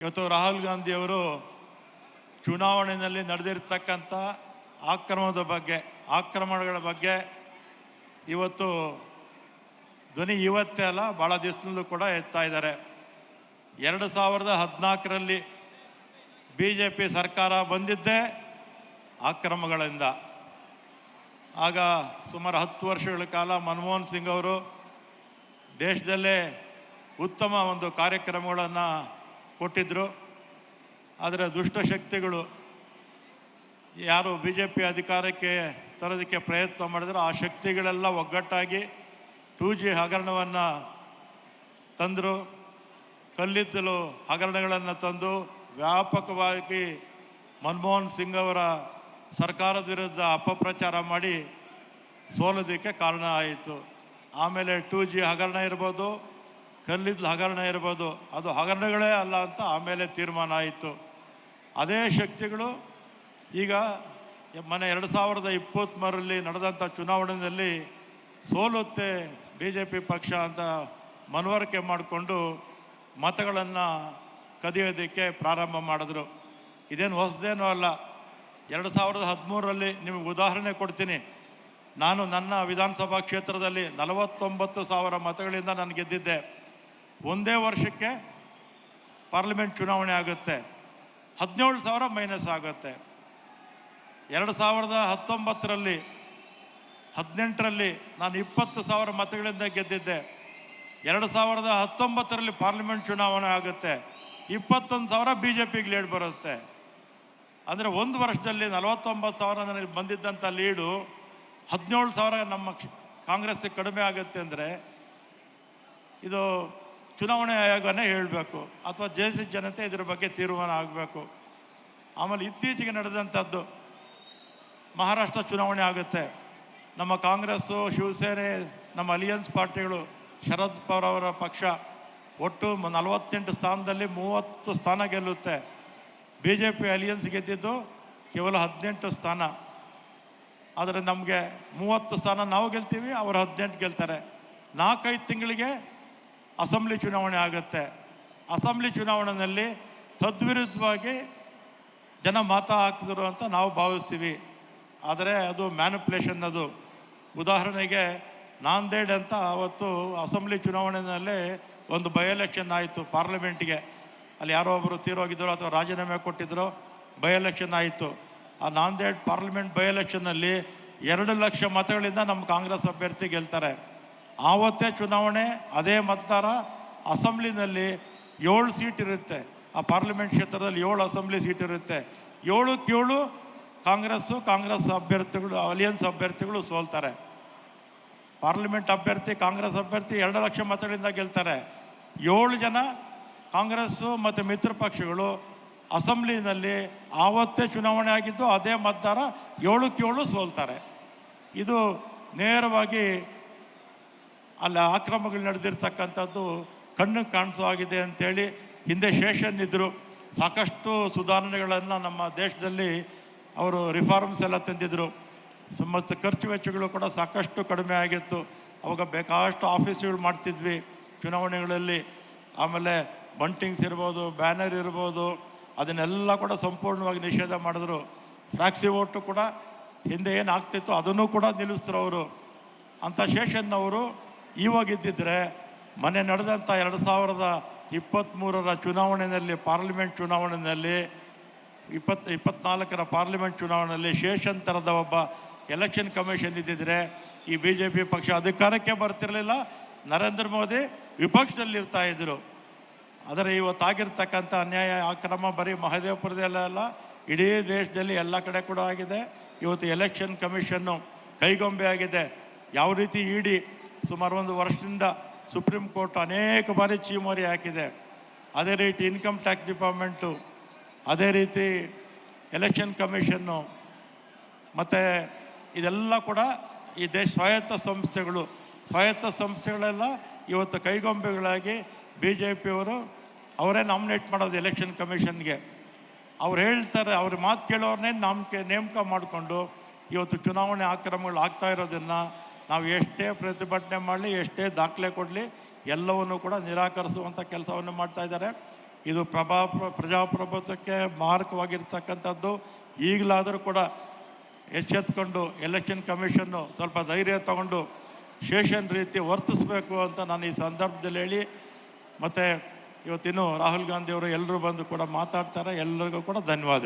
ಇವತ್ತು ರಾಹುಲ್ ಗಾಂಧಿಯವರು ಚುನಾವಣೆಯಲ್ಲಿ ನಡೆದಿರ್ತಕ್ಕಂಥ ಆಕ್ರಮಣಗಳ ಬಗ್ಗೆ ಇವತ್ತು ಧ್ವನಿ ಇವತ್ತೇ ಅಲ್ಲ ಭಾಳ ದಿವಸದಲ್ಲೂ ಕೂಡ ಎತ್ತಾ ಇದ್ದಾರೆ. 2014ರಲ್ಲಿ BJP ಸರ್ಕಾರ ಬಂದಿದ್ದೇ ಆಕ್ರಮಗಳಿಂದ. ಆಗ ಸುಮಾರು 10 ವರ್ಷಗಳ ಕಾಲ ಮನಮೋಹನ್ ಸಿಂಗ್ ಅವರು ದೇಶದಲ್ಲೇ ಉತ್ತಮ ಒಂದು ಕಾರ್ಯಕ್ರಮಗಳನ್ನು ಕೊಟ್ಟಿದ್ದರು. ಆದರೆ ದುಷ್ಟಶಕ್ತಿಗಳು ಯಾರು BJP ಅಧಿಕಾರಕ್ಕೆ ತರೋದಕ್ಕೆ ಪ್ರಯತ್ನ ಮಾಡಿದ್ರು, ಆ ಶಕ್ತಿಗಳೆಲ್ಲ ಒಗ್ಗಟ್ಟಾಗಿ 2G ಹಗರಣವನ್ನು ತಂದರು. ಕಲ್ಲಿದ್ದಲು ಹಗರಣಗಳನ್ನು ತಂದು ವ್ಯಾಪಕವಾಗಿ ಮನಮೋಹನ್ ಸಿಂಗ್ ಅವರ ಸರ್ಕಾರದ ವಿರುದ್ಧ ಅಪಪ್ರಚಾರ ಮಾಡಿ ಸೋಲೋದಕ್ಕೆ ಕಾರಣ ಆಯಿತು. ಆಮೇಲೆ 2G ಹಗರಣ ಇರ್ಬೋದು, ಕಲ್ಲಿದ್ದಲು ಹಗರಣ ಇರ್ಬೋದು, ಅದು ಹಗರಣಗಳೇ ಅಲ್ಲ ಅಂತ ಆಮೇಲೆ ತೀರ್ಮಾನ ಆಯಿತು. ಅದೇ ಶಕ್ತಿಗಳು ಈಗ ಮೊನ್ನೆ 2023ರಲ್ಲಿ ನಡೆದಂಥ ಚುನಾವಣೆಯಲ್ಲಿ ಸೋಲುತ್ತೆ BJP ಪಕ್ಷ ಅಂತ ಮನವರಿಕೆ ಮಾಡಿಕೊಂಡು ಮತಗಳನ್ನು ಕದಿಯೋದಕ್ಕೆ ಪ್ರಾರಂಭ ಮಾಡಿದ್ರು. ಇದೇನು ಹೊಸದೇನೂ ಅಲ್ಲ. 2013ರಲ್ಲಿ ನಿಮಗೆ ಉದಾಹರಣೆ ಕೊಡ್ತೀನಿ. ನಾನು ನನ್ನ ವಿಧಾನಸಭಾ ಕ್ಷೇತ್ರದಲ್ಲಿ 49,000 ಮತಗಳಿಂದ ನಾನು ಗೆದ್ದಿದ್ದೆ. ಒಂದೇ ವರ್ಷಕ್ಕೆ ಪಾರ್ಲಿಮೆಂಟ್ ಚುನಾವಣೆ ಆಗುತ್ತೆ, 17,000 ಮೈನಸ್ ಆಗುತ್ತೆ. 2019ರಲ್ಲಿ 18ರಲ್ಲಿ ನಾನು 20,000 ಮತಗಳಿಂದ ಗೆದ್ದಿದ್ದೆ. 2019ರಲ್ಲಿ ಪಾರ್ಲಿಮೆಂಟ್ ಚುನಾವಣೆ ಆಗುತ್ತೆ, 21,000 BJPಗೆ ಲೀಡ್ ಬರುತ್ತೆ. ಅಂದರೆ ಒಂದು ವರ್ಷದಲ್ಲಿ 49,000 ನನಗೆ ಬಂದಿದ್ದಂಥ ಲೀಡು 17,000 ನಮ್ಮ ಕಾಂಗ್ರೆಸ್ಸಿಗೆ ಕಡಿಮೆ ಆಗುತ್ತೆ. ಅಂದರೆ ಇದು ಚುನಾವಣೆ ಆಯೋಗನೇ ಹೇಳಬೇಕು, ಅಥವಾ JC ಜನತೆ ಇದರ ಬಗ್ಗೆ ತೀರ್ಮಾನ ಆಗಬೇಕು. ಆಮೇಲೆ ಇತ್ತೀಚೆಗೆ ನಡೆದಂಥದ್ದು ಮಹಾರಾಷ್ಟ್ರ ಚುನಾವಣೆ ಆಗುತ್ತೆ. ನಮ್ಮ ಕಾಂಗ್ರೆಸ್ಸು, ಶಿವಸೇನೆ, ನಮ್ಮ ಅಲಿಯನ್ಸ್ ಪಾರ್ಟಿಗಳು, ಶರದ್ ಪವಾರ್ ಅವರ ಪಕ್ಷ ಒಟ್ಟು 48 ಸ್ಥಾನದಲ್ಲಿ 30 ಸ್ಥಾನ ಗೆಲ್ಲುತ್ತೆ. BJP ಅಲಿಯನ್ಸ್ ಗೆದ್ದಿದ್ದು ಕೇವಲ 18 ಸ್ಥಾನ. ಆದರೆ ನಮಗೆ 30 ಸ್ಥಾನ ನಾವು ಗೆಲ್ತೀವಿ, ಅವರು 18 ಗೆಲ್ತಾರೆ. 4-5 ತಿಂಗಳಿಗೆ ಅಸೆಂಬ್ಲಿ ಚುನಾವಣೆ ಆಗುತ್ತೆ. ಅಸೆಂಬ್ಲಿ ಚುನಾವಣೆಯಲ್ಲಿ ತದ್ವಿರುದ್ಧವಾಗಿ ಜನ ಮತ ಹಾಕಿದ್ರು ಅಂತ ನಾವು ಭಾವಿಸ್ತೀವಿ. ಆದರೆ ಅದು ಮ್ಯಾನಿಪ್ಯುಲೇಷನ್. ಅದು ಉದಾಹರಣೆಗೆ ನಾಂದೇಡ್ ಅಂತ ಅವತ್ತು ಅಸೆಂಬ್ಲಿ ಚುನಾವಣೆಯಲ್ಲಿ ಒಂದು ಬೈ ಎಲೆಕ್ಷನ್ ಆಯಿತು ಪಾರ್ಲಿಮೆಂಟ್ಗೆ. ಅಲ್ಲಿ ಯಾರೋ ಒಬ್ಬರು ತೀರೋಗಿದ್ದರು ಅಥವಾ ರಾಜೀನಾಮೆ ಕೊಟ್ಟಿದ್ದರು, ಬೈ ಎಲೆಕ್ಷನ್ ಆಯಿತು. ಆ ನಾಂದೇಡ್ ಪಾರ್ಲಿಮೆಂಟ್ ಬೈ ಎಲೆಕ್ಷನ್ನಲ್ಲಿ 2 ಲಕ್ಷ ಮತಗಳಿಂದ ನಮ್ಮ ಕಾಂಗ್ರೆಸ್ ಅಭ್ಯರ್ಥಿ ಗೆಲ್ತಾರೆ. ಆವತ್ತೇ ಚುನಾವಣೆ, ಅದೇ ಮತದಾರ. ಅಸೆಂಬ್ಲಿನಲ್ಲಿ 7 ಸೀಟ್ ಇರುತ್ತೆ. ಆ ಪಾರ್ಲಿಮೆಂಟ್ ಕ್ಷೇತ್ರದಲ್ಲಿ 7 ಅಸೆಂಬ್ಲಿ ಸೀಟ್ ಇರುತ್ತೆ. 7ಕ್ಕೆ 7 ಕಾಂಗ್ರೆಸ್ ಅಭ್ಯರ್ಥಿಗಳು, ಅಲಿಯನ್ಸ್ ಅಭ್ಯರ್ಥಿಗಳು ಸೋಲ್ತಾರೆ. ಪಾರ್ಲಿಮೆಂಟ್ ಅಭ್ಯರ್ಥಿ, ಕಾಂಗ್ರೆಸ್ ಅಭ್ಯರ್ಥಿ 2 ಲಕ್ಷ ಮತಗಳಿಂದ ಗೆಲ್ತಾರೆ. 7 ಜನ ಕಾಂಗ್ರೆಸ್ಸು ಮತ್ತು ಮಿತ್ರ ಪಕ್ಷಗಳು ಅಸೆಂಬ್ಲಿನಲ್ಲಿ ಆವತ್ತೇ ಚುನಾವಣೆ ಆಗಿದ್ದು ಅದೇ ಮತದಾರ 7ಕ್ಕೆ 7 ಸೋಲ್ತಾರೆ. ಇದು ನೇರವಾಗಿ ಅಲ್ಲಿ ಆಕ್ರಮಗಳು ನಡೆದಿರ್ತಕ್ಕಂಥದ್ದು ಕಣ್ಣಿಗೆ ಕಾಣಿಸೋ ಆಗಿದೆ ಅಂಥೇಳಿ ಹಿಂದೆ ಶೇಷನ್ ಇದ್ದರು. ಸಾಕಷ್ಟು ಸುಧಾರಣೆಗಳನ್ನು ನಮ್ಮ ದೇಶದಲ್ಲಿ ಅವರು ರಿಫಾರ್ಮ್ಸ್ ಎಲ್ಲ ತಂದಿದ್ದರು. ಮತ್ತು ಖರ್ಚು ವೆಚ್ಚಗಳು ಕೂಡ ಸಾಕಷ್ಟು ಕಡಿಮೆ ಆಗಿತ್ತು. ಅವಾಗ ಬೇಕಾದಷ್ಟು ಆಫೀಸ್ಗಳು ಮಾಡ್ತಿದ್ವಿ ಚುನಾವಣೆಗಳಲ್ಲಿ. ಆಮೇಲೆ ಬಂಟಿಂಗ್ಸ್ ಇರ್ಬೋದು, ಬ್ಯಾನರ್ ಇರ್ಬೋದು, ಅದನ್ನೆಲ್ಲ ಕೂಡ ಸಂಪೂರ್ಣವಾಗಿ ನಿಷೇಧ ಮಾಡಿದ್ರು. ಫ್ರಾಕ್ಸಿ ಓಟು ಕೂಡ ಹಿಂದೆ ಏನು ಆಗ್ತಿತ್ತು ಅದನ್ನು ಕೂಡ ನಿಲ್ಲಿಸಿದ್ರು ಅವರು. ಅಂಥ ಶೇಷನ್ನವರು ಇವಾಗಿದ್ದಿದ್ರೆ ಮೊನ್ನೆ ನಡೆದಂಥ 2023ರ ಚುನಾವಣೆಯಲ್ಲಿ, ಪಾರ್ಲಿಮೆಂಟ್ ಚುನಾವಣೆಯಲ್ಲಿ, 24ರ ಪಾರ್ಲಿಮೆಂಟ್ ಚುನಾವಣೆಯಲ್ಲಿ ಶೇಷನ್ ಥರದ ಒಬ್ಬ ಎಲೆಕ್ಷನ್ ಕಮಿಷನ್ ಇದ್ದಿದ್ರೆ ಈ BJP ಪಕ್ಷ ಅಧಿಕಾರಕ್ಕೆ ಬರ್ತಿರಲಿಲ್ಲ, ನರೇಂದ್ರ ಮೋದಿ ವಿಪಕ್ಷದಲ್ಲಿರ್ತಾ ಇದ್ದರು. ಆದರೆ ಇವತ್ತಾಗಿರ್ತಕ್ಕಂಥ ಅನ್ಯಾಯ, ಆಕ್ರಮ ಬರೀ ಮಹದೇವಪುರದಲ್ಲೇ ಅಲ್ಲ, ಇಡೀ ದೇಶದಲ್ಲಿ ಎಲ್ಲ ಕಡೆ ಕೂಡ ಆಗಿದೆ. ಇವತ್ತು ಎಲೆಕ್ಷನ್ ಕಮಿಷನ್ನು ಕೈಗೊಂಬೆ ಆಗಿದೆ. ಯಾವ ರೀತಿ ಇಡಿ ಸುಮಾರು 1 ವರ್ಷದಿಂದ ಸುಪ್ರೀಂ ಕೋರ್ಟ್ ಅನೇಕ ಬಾರಿ ಚೀಮೋರಿ ಹಾಕಿದೆ. ಅದೇ ರೀತಿ ಇನ್ಕಮ್ ಟ್ಯಾಕ್ಸ್ ಡಿಪಾರ್ಟ್ಮೆಂಟು, ಅದೇ ರೀತಿ ಎಲೆಕ್ಷನ್ ಕಮಿಷನ್ನು, ಮತ್ತು ಇದೆಲ್ಲ ಕೂಡ ಈ ಸ್ವಾಯತ್ತ ಸಂಸ್ಥೆಗಳೆಲ್ಲ ಇವತ್ತು ಕೈಗೊಂಬೆಗಳಾಗಿ BJPಯವರು ಅವರೇ ನಾಮಿನೇಟ್ ಮಾಡೋದು ಎಲೆಕ್ಷನ್ ಕಮಿಷನ್ಗೆ. ಅವ್ರು ಹೇಳ್ತಾರೆ, ಅವ್ರ ಮಾತು ಕೇಳೋರನ್ನೇ ನೇಮಕ ಮಾಡಿಕೊಂಡು ಇವತ್ತು ಚುನಾವಣೆ ಆಕ್ರಮಗಳು ಆಗ್ತಾ ಇರೋದನ್ನು ನಾವು ಎಷ್ಟೇ ಪ್ರತಿಭಟನೆ ಮಾಡಲಿ, ಎಷ್ಟೇ ದಾಖಲೆ ಕೊಡಲಿ, ಎಲ್ಲವನ್ನು ಕೂಡ ನಿರಾಕರಿಸುವಂಥ ಕೆಲಸವನ್ನು ಮಾಡ್ತಾ ಇದ್ದಾರೆ. ಇದು ಪ್ರಜಾಪ್ರಭುತ್ವಕ್ಕೆ ಮಾರಕವಾಗಿರ್ತಕ್ಕಂಥದ್ದು. ಈಗಲಾದರೂ ಕೂಡ ಎಚ್ಚೆತ್ಕೊಂಡು ಎಲೆಕ್ಷನ್ ಕಮಿಷನ್ನು ಸ್ವಲ್ಪ ಧೈರ್ಯ ತಗೊಂಡು ಶೇಷನ್ ರೀತಿ ವರ್ತಿಸಬೇಕು ಅಂತ ನಾನು ಈ ಸಂದರ್ಭದಲ್ಲಿ ಹೇಳಿ, ಮತ್ತು ಇವತ್ತಿನ್ನು ರಾಹುಲ್ ಗಾಂಧಿಯವರು ಎಲ್ಲರೂ ಬಂದು ಕೂಡ ಮಾತಾಡ್ತಾರೆ. ಎಲ್ಲರಿಗೂ ಕೂಡ ಧನ್ಯವಾದಗಳು.